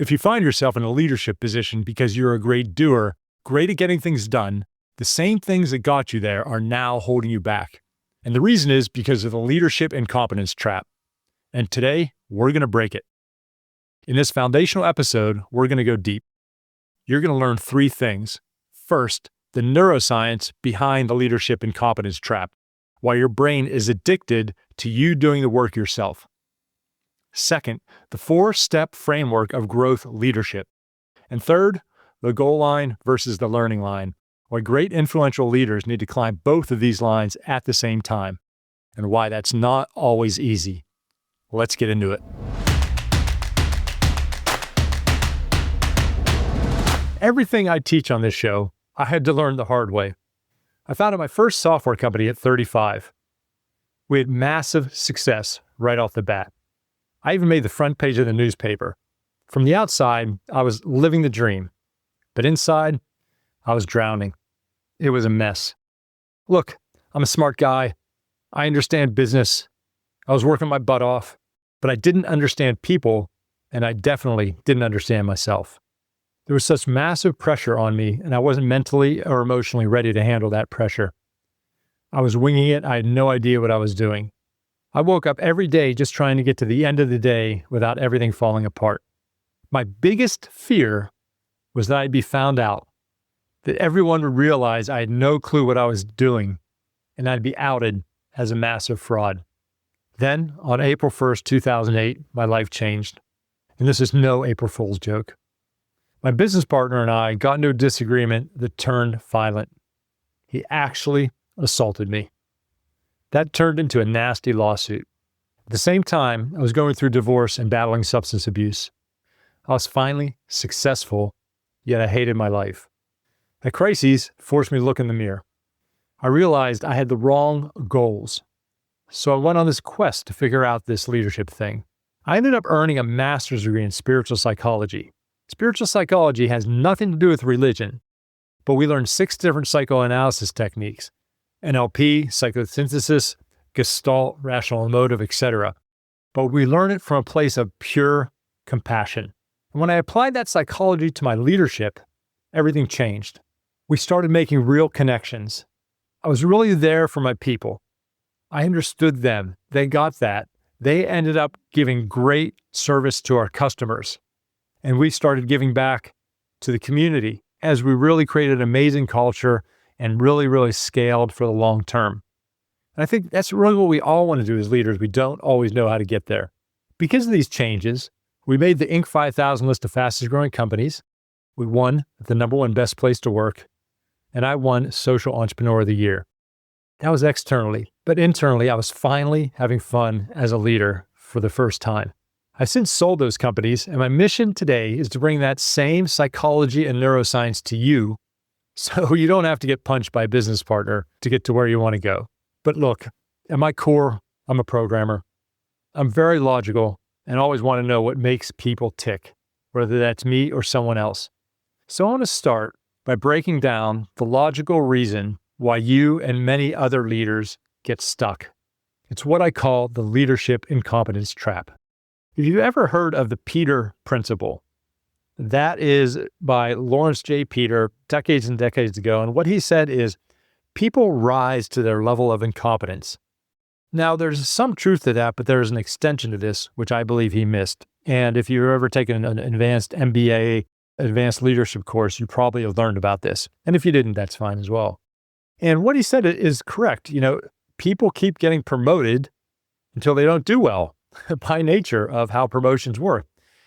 If you find yourself in a leadership position because you're a great doer, great at getting things done, the same things that got you there are now holding you back. And the reason is because of the leadership incompetence trap. And today, we're going to break it. In this foundational episode, we're going to go deep. You're going to learn 3 things. First, the neuroscience behind the leadership incompetence trap, why your brain is addicted to you doing the work yourself. Second, the 4-step framework of growth leadership. And third, the goal line versus the learning line, why great influential leaders need to climb both of these lines at the same time, and why that's not always easy. Let's get into it. Everything I teach on this show, I had to learn the hard way. I founded my first software company at 35. We had massive success right off the bat. I even made the front page of the newspaper. From the outside, I was living the dream. But inside, I was drowning. It was a mess. Look, I'm a smart guy. I understand business. I was working my butt off, but I didn't understand people, and I definitely didn't understand myself. There was such massive pressure on me, and I wasn't mentally or emotionally ready to handle that pressure. I was winging it. I had no idea what I was doing. I woke up every day just trying to get to the end of the day without everything falling apart. My biggest fear was that I'd be found out, that everyone would realize I had no clue what I was doing, and I'd be outed as a massive fraud. Then, on April 1st, 2008, my life changed. And this is no April Fool's joke. My business partner and I got into a disagreement that turned violent. He actually assaulted me. That turned into a nasty lawsuit. At the same time, I was going through divorce and battling substance abuse. I was finally successful, yet I hated my life. That crisis forced me to look in the mirror. I realized I had the wrong goals. So I went on this quest to figure out this leadership thing. I ended up earning a master's degree in spiritual psychology. Spiritual psychology has nothing to do with religion, but we learned 6 different psychoanalysis techniques: NLP, psychosynthesis, Gestalt, rational emotive, etc. But we learn it from a place of pure compassion. And when I applied that psychology to my leadership, everything changed. We started making real connections. I was really there for my people. I understood them. They got that. They ended up giving great service to our customers. And we started giving back to the community as we really created an amazing culture and really scaled for the long term. And I think that's really what we all want to do as leaders. We don't always know how to get there. Because of these changes, we made the Inc. 5000 list of fastest growing companies. We won the #1 best place to work. And I won Social Entrepreneur of the Year. That was externally, but internally, I was finally having fun as a leader for the first time. I've since sold those companies, and my mission today is to bring that same psychology and neuroscience to you, so you don't have to get punched by a business partner to get to where you want to go. But look, at my core, I'm a programmer. I'm very logical and always want to know what makes people tick, whether that's me or someone else. So I want to start by breaking down the logical reason why you and many other leaders get stuck. It's what I call the leadership incompetence trap. If you've ever heard of the Peter Principle, that is by Lawrence J. Peter, decades and decades ago. And what he said is, people rise to their level of incompetence. Now, there's some truth to that, but there's an extension to this, which I believe he missed. And if you've ever taken an advanced MBA, advanced leadership course, you probably have learned about this. And if you didn't, that's fine as well. And what he said is correct. People keep getting promoted until they don't do well by nature of how promotions work.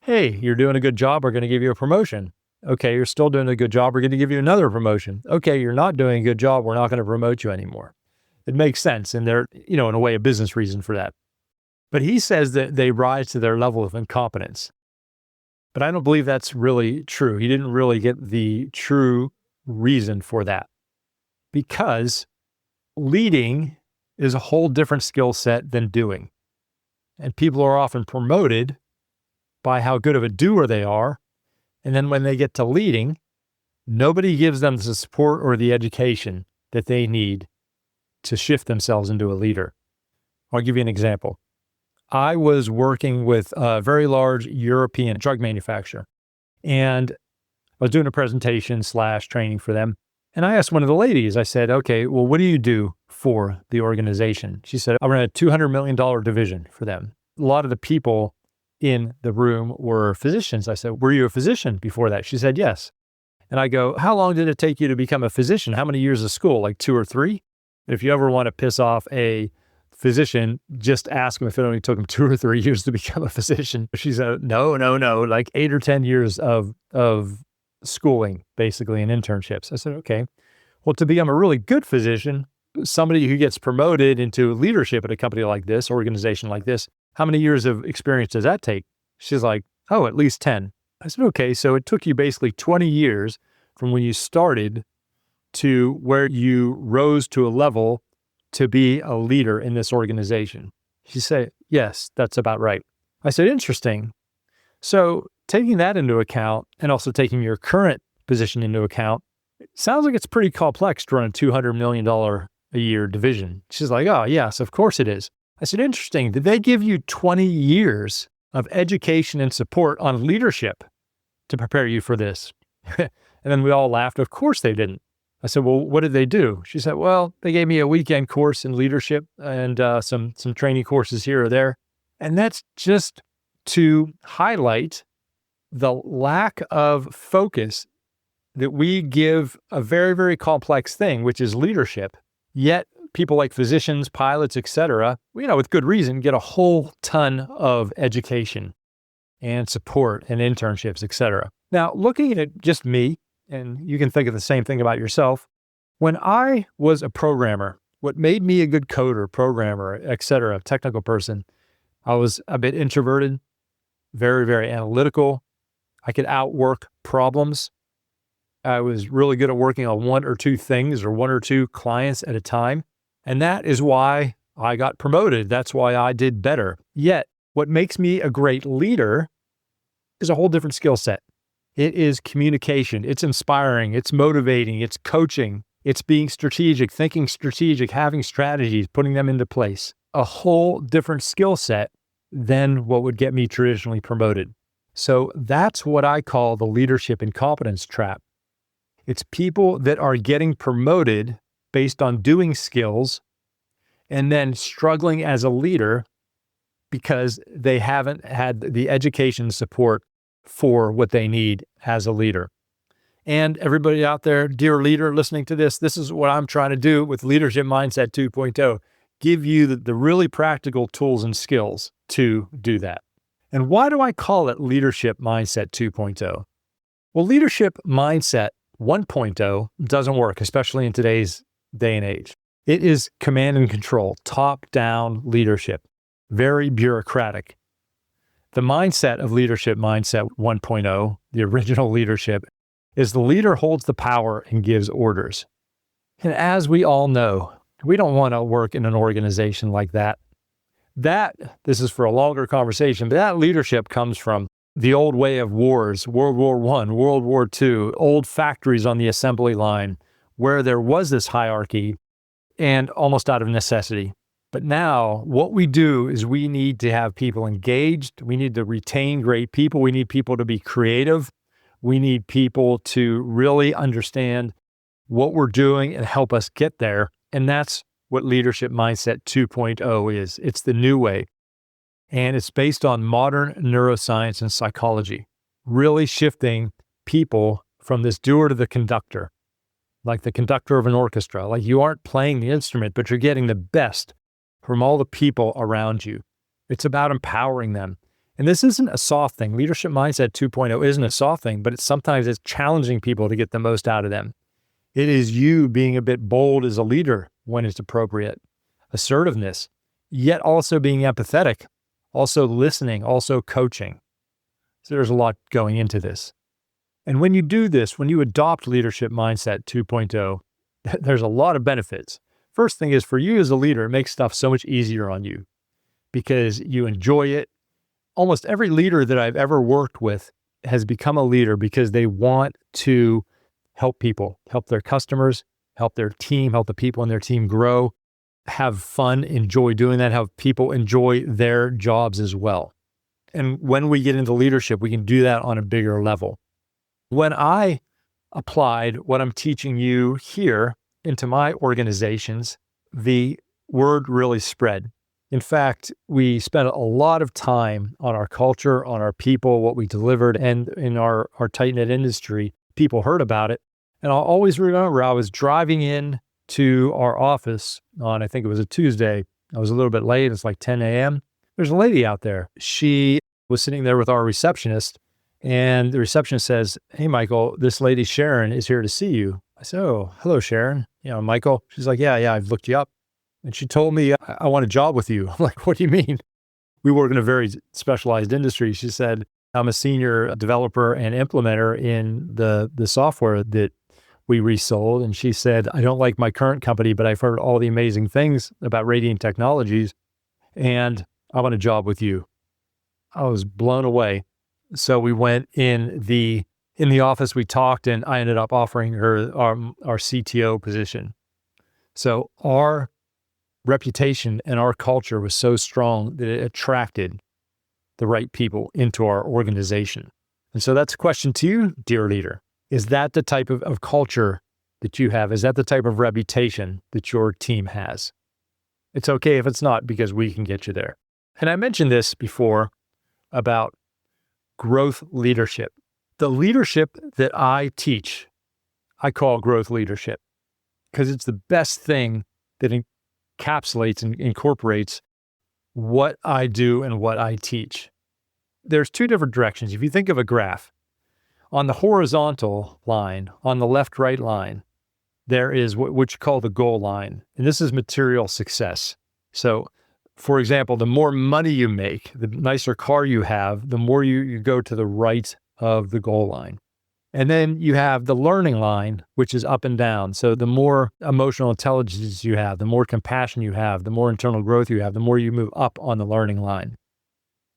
Hey, you're doing a good job, we're going to give you a promotion. Okay, you're still doing a good job, we're going to give you another promotion. Okay, you're not doing a good job, we're not going to promote you anymore. It makes sense, and they're, in a way, a business reason for that. But he says that they rise to their level of incompetence. But I don't believe that's really true. He didn't really get the true reason for that. Because leading is a whole different skill set than doing. And people are often promoted by how good of a doer they are. And then when they get to leading, nobody gives them the support or the education that they need to shift themselves into a leader. I'll give you an example. I was working with a very large European drug manufacturer. And I was doing a presentation / training for them. And I asked one of the ladies, I said, okay, well, what do you do for the organization? She said, I run a $200 million division for them. A lot of the people in the room were physicians. I said, were you a physician before that? She said, yes. And I go, how long did it take you to become a physician? How many years of school? Like 2 or 3? If you ever want to piss off a physician, just ask them if it only took them 2 or 3 years to become a physician. She said, no, like 8 or 10 years of schooling, basically, and internships. I said, okay, well, to become a really good physician, somebody who gets promoted into leadership at a company like this, organization like this, how many years of experience does that take? She's like, oh, at least 10. I said, okay, so it took you basically 20 years from when you started to where you rose to a level to be a leader in this organization. She said, yes, that's about right. I said, interesting. So taking that into account and also taking your current position into account, it sounds like it's pretty complex to run a $200 million a year division. She's like, oh, yes, of course it is. I said, interesting. Did they give you 20 years of education and support on leadership to prepare you for this? And then we all laughed. Of course they didn't. I said, well, what did they do? She said, well, they gave me a weekend course in leadership and some training courses here or there. And that's just to highlight the lack of focus that we give a very, very complex thing, which is leadership. Yet people like physicians, pilots, et cetera, with good reason, get a whole ton of education and support and internships, et cetera. Now, looking at just me, and you can think of the same thing about yourself, when I was a programmer, what made me a good coder, programmer, et cetera, technical person, I was a bit introverted, very, very analytical. I could outwork problems. I was really good at working on 1 or 2 things or 1 or 2 clients at a time. And that is why I got promoted. That's why I did better. Yet, what makes me a great leader is a whole different skill set. It is communication. It's inspiring. It's motivating. It's coaching. It's being strategic, thinking strategic, having strategies, putting them into place. A whole different skill set than what would get me traditionally promoted. So that's what I call the leadership incompetence trap. It's people that are getting promoted based on doing skills and then struggling as a leader because they haven't had the education support for what they need as a leader. And everybody out there, dear leader listening to this is what I'm trying to do with Leadership Mindset 2.0, give you the really practical tools and skills to do that. And why do I call it Leadership Mindset 2.0? Well, Leadership Mindset 1.0 doesn't work, especially in today's day and age. It is command and control, top-down leadership, very bureaucratic. The mindset of Leadership Mindset 1.0, the original leadership, is the leader holds the power and gives orders. And as we all know, we don't want to work in an organization like that. This is for a longer conversation, but that leadership comes from the old way of wars, World War I, World War II, old factories on the assembly line, where there was this hierarchy and almost out of necessity. But now what we do is we need to have people engaged. We need to retain great people. We need people to be creative. We need people to really understand what we're doing and help us get there. And that's what Leadership Mindset 2.0 is. It's the new way. And it's based on modern neuroscience and psychology, really shifting people from this doer to the conductor, like the conductor of an orchestra. Like you aren't playing the instrument, but you're getting the best from all the people around you. It's about empowering them. And this isn't a soft thing. Leadership Mindset 2.0 isn't a soft thing, but sometimes it's challenging people to get the most out of them. It is you being a bit bold as a leader when it's appropriate, assertiveness, yet also being empathetic, also listening, also coaching. So there's a lot going into this. And when you do this, when you adopt Leadership Mindset 2.0, there's a lot of benefits. First thing is for you as a leader, it makes stuff so much easier on you because you enjoy it. Almost every leader that I've ever worked with has become a leader because they want to help people, help their customers, help their team, help the people in their team grow, have fun, enjoy doing that, have people enjoy their jobs as well. And when we get into leadership, we can do that on a bigger level. When I applied what I'm teaching you here into my organizations, the word really spread. In fact, we spent a lot of time on our culture, on our people, what we delivered, and in our tight-knit industry, people heard about it. And I'll always remember I was driving in to our office on, I think it was a Tuesday. I was a little bit late. It's like 10 a.m. There's a lady out there. She was sitting there with our receptionist, and the receptionist says, "Hey, Michael, this lady Sharon is here to see you." I said, "Oh, hello, Sharon. Michael." She's like, yeah, I've looked you up. And she told me, I want a job with you. I'm like, what do you mean? We work in a very specialized industry. She said, I'm a senior developer and implementer in the software that we resold. And she said, I don't like my current company, but I've heard all the amazing things about Radiant Technologies, and I want a job with you. I was blown away. So we went in the office, we talked, and I ended up offering her our CTO position. So our reputation and our culture was so strong that it attracted the right people into our organization. And so that's a question to you, dear leader. Is that the type of culture that you have? Is that the type of reputation that your team has? It's okay if it's not, because we can get you there. And I mentioned this before about growth leadership. The leadership that I teach, I call growth leadership, because it's the best thing that encapsulates and incorporates what I do and what I teach. There's two different directions. If you think of a graph, on the horizontal line, on the left-right line, there is what you call the goal line. And this is material success. So, for example, the more money you make, the nicer car you have, the more you go to the right of the goal line. And then you have the learning line, which is up and down. So the more emotional intelligence you have, the more compassion you have, the more internal growth you have, the more you move up on the learning line.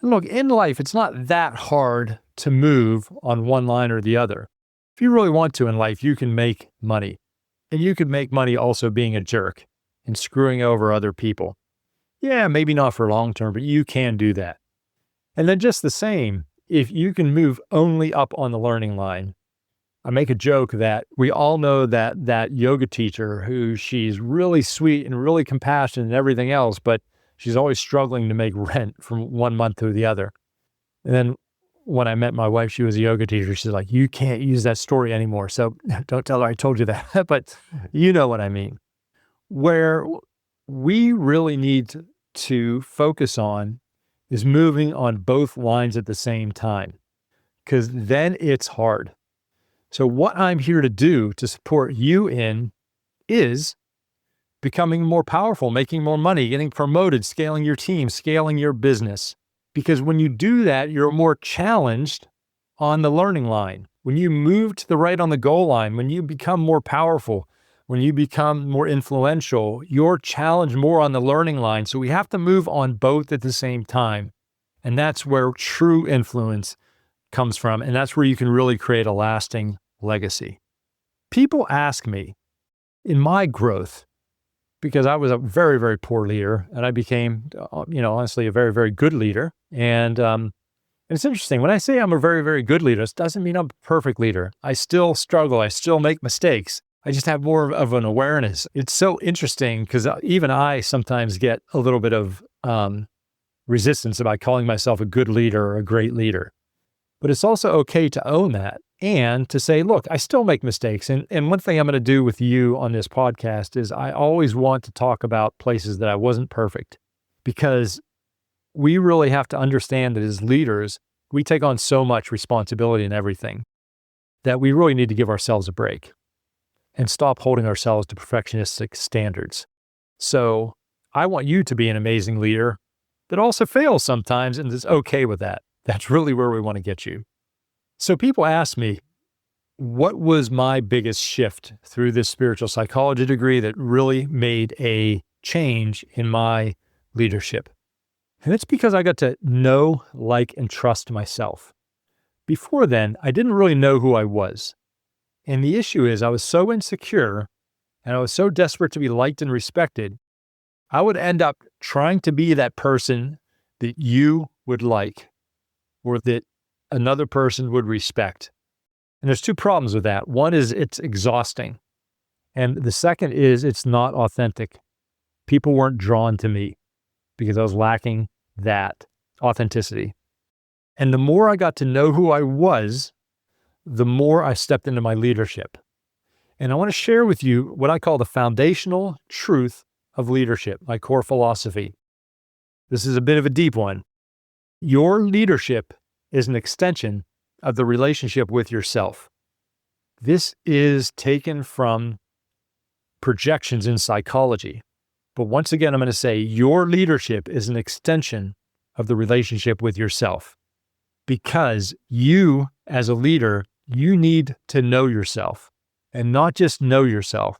And look, in life, it's not that hard to move on one line or the other. If you really want to in life, you can make money. And you could make money also being a jerk and screwing over other people. Yeah, maybe not for long term, but you can do that. And then just the same, if you can move only up on the learning line, I make a joke that we all know that yoga teacher who she's really sweet and really compassionate and everything else, but she's always struggling to make rent from one month to the other. And then when I met my wife, she was a yoga teacher. She's like, you can't use that story anymore. So don't tell her I told you that, but you know what I mean. Where we really need to focus on is moving on both lines at the same time, because then it's hard. So what I'm here to do to support you in is becoming more powerful, making more money, getting promoted, scaling your team, scaling your business. Because when you do that, you're more challenged on the learning line. When you move to the right on the goal line, when you become more powerful, when you become more influential, you're challenged more on the learning line. So we have to move on both at the same time. And that's where true influence comes from. And that's where you can really create a lasting legacy. People ask me in my growth, because I was a very, very poor leader and I became, honestly, a very, very good leader. And it's interesting. When I say I'm a very, very good leader, it doesn't mean I'm a perfect leader. I still struggle. I still make mistakes. I just have more of an awareness. It's so interesting because even I sometimes get a little bit of resistance about calling myself a good leader or a great leader. But it's also okay to own that and to say, look, I still make mistakes. And one thing I'm going to do with you on this podcast is I always want to talk about places that I wasn't perfect, because we really have to understand that as leaders, we take on so much responsibility in everything that we really need to give ourselves a break and stop holding ourselves to perfectionistic standards. So I want you to be an amazing leader that also fails sometimes and is okay with that. That's really where we want to get you. So people ask me, what was my biggest shift through this spiritual psychology degree that really made a change in my leadership? And it's because I got to know, like, and trust myself. Before then, I didn't really know who I was. And the issue is I was so insecure and I was so desperate to be liked and respected, I would end up trying to be that person that you would like or that another person would respect. And there's two problems with that. One is it's exhausting. And the second is it's not authentic. People weren't drawn to me because I was lacking that authenticity. And the more I got to know who I was, the more I stepped into my leadership. And I want to share with you what I call the foundational truth of leadership, my core philosophy. This is a bit of a deep one. Your leadership is an extension of the relationship with yourself. This is taken from projections in psychology. But once again, I'm going to say your leadership is an extension of the relationship with yourself. Because you, as a leader, you need to know yourself. And not just know yourself,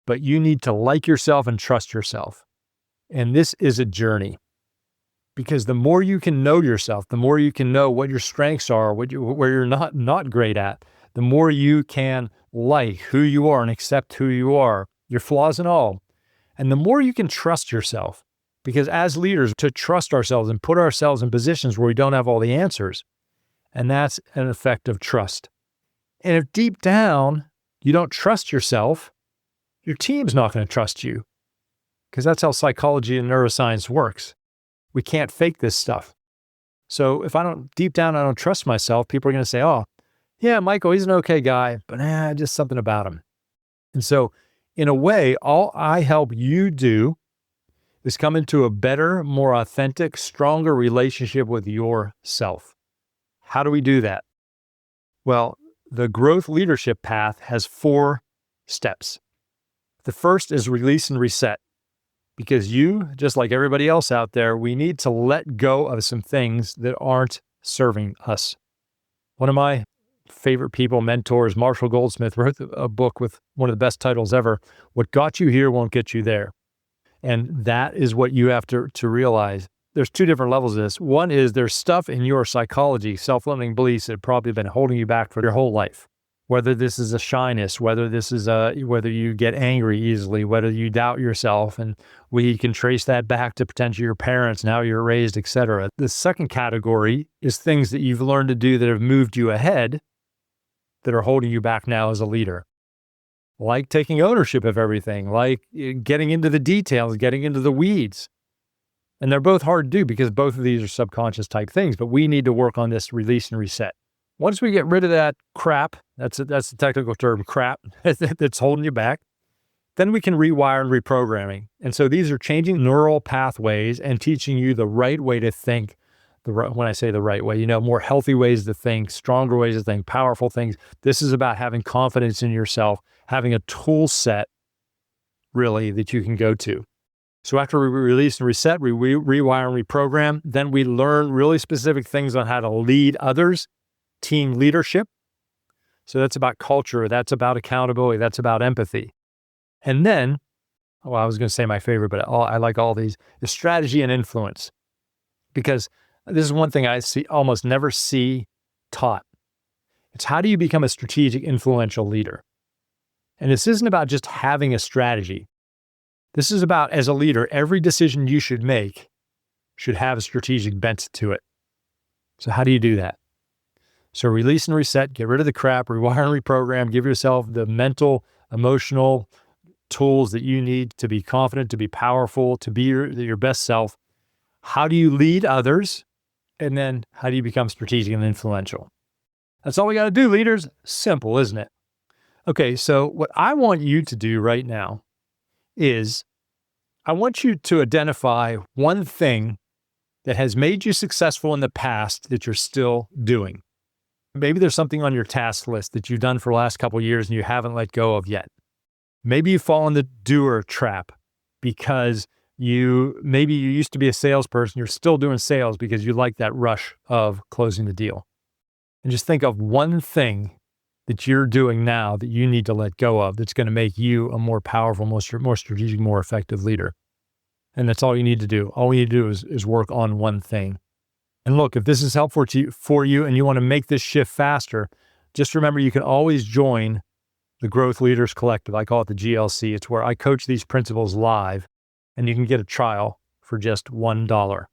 but you need to like yourself and trust yourself. And this is a journey. Because the more you can know yourself, the more you can know what your strengths are, where you're not great at, the more you can like who you are and accept who you are, your flaws and all. And the more you can trust yourself. Because as leaders, to trust ourselves and put ourselves in positions where we don't have all the answers. And that's an effect of trust. And if deep down you don't trust yourself, your team's not going to trust you. Because that's how psychology and neuroscience works. We can't fake this stuff. So if deep down I don't trust myself, people are going to say, oh, yeah, Michael, he's an okay guy, but just something about him. And so in a way, all I help you do is come into a better, more authentic, stronger relationship with yourself. How do we do that? Well, the growth leadership path has 4 steps. The first is release and reset. Because you, just like everybody else out there, we need to let go of some things that aren't serving us. One of my favorite people, mentors, Marshall Goldsmith, wrote a book with one of the best titles ever, What Got You Here Won't Get You There. And that is what you have to realize. There's 2 different levels of this. One is there's stuff in your psychology, self-limiting beliefs that have probably been holding you back for your whole life. Whether this is a shyness, whether you get angry easily, whether you doubt yourself, and we can trace that back to potentially your parents, and how you're raised, etc. The second category is things that you've learned to do that have moved you ahead that are holding you back now as a leader. Like taking ownership of everything, like getting into the details, getting into the weeds. And they're both hard to do because both of these are subconscious type things, but we need to work on this release and reset. Once we get rid of that crap, that's the technical term, crap, that's holding you back, then we can rewire and reprogramming. And so these are changing neural pathways and teaching you the right way to think. When I say the right way, more healthy ways to think, stronger ways to think, powerful things. This is about having confidence in yourself, having a tool set, really, that you can go to. So after we release and reset, we rewire and reprogram, then we learn really specific things on how to lead others, team leadership. So that's about culture, that's about accountability, that's about empathy. And then, I was going to say my favorite, but I like all these, is strategy and influence. Because this is one thing I almost never see taught. It's how do you become a strategic, influential leader? And this isn't about just having a strategy. This is about, as a leader, every decision you should make should have a strategic bent to it. So how do you do that? So release and reset, get rid of the crap, rewire and reprogram, give yourself the mental, emotional tools that you need to be confident, to be powerful, to be your best self. How do you lead others? And then how do you become strategic and influential? That's all we got to do, leaders. Simple, isn't it? Okay, so what I want you to do right now is I want you to identify one thing that has made you successful in the past that you're still doing. Maybe there's something on your task list that you've done for the last couple of years and you haven't let go of yet. Maybe you fall in the doer trap because maybe you used to be a salesperson, you're still doing sales because you like that rush of closing the deal. And just think of one thing that you're doing now that you need to let go of that's going to make you a more powerful, more strategic, more effective leader. And that's all you need to do. All you need to do is work on one thing. And look, if this is helpful for you and you want to make this shift faster, just remember you can always join the Growth Leaders Collective. I call it the GLC. It's where I coach these principles live, and you can get a trial for just $1.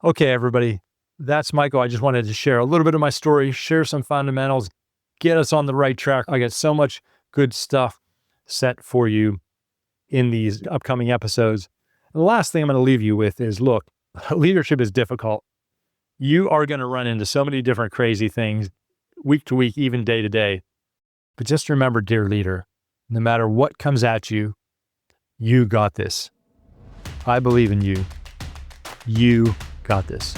Okay, everybody, that's Michael. I just wanted to share a little bit of my story, share some fundamentals, get us on the right track. I got so much good stuff set for you in these upcoming episodes. And the last thing I'm going to leave you with is, look, leadership is difficult. You are going to run into so many different crazy things week to week, even day to day. But just remember, dear leader, no matter what comes at you, you got this. I believe in you. You got this.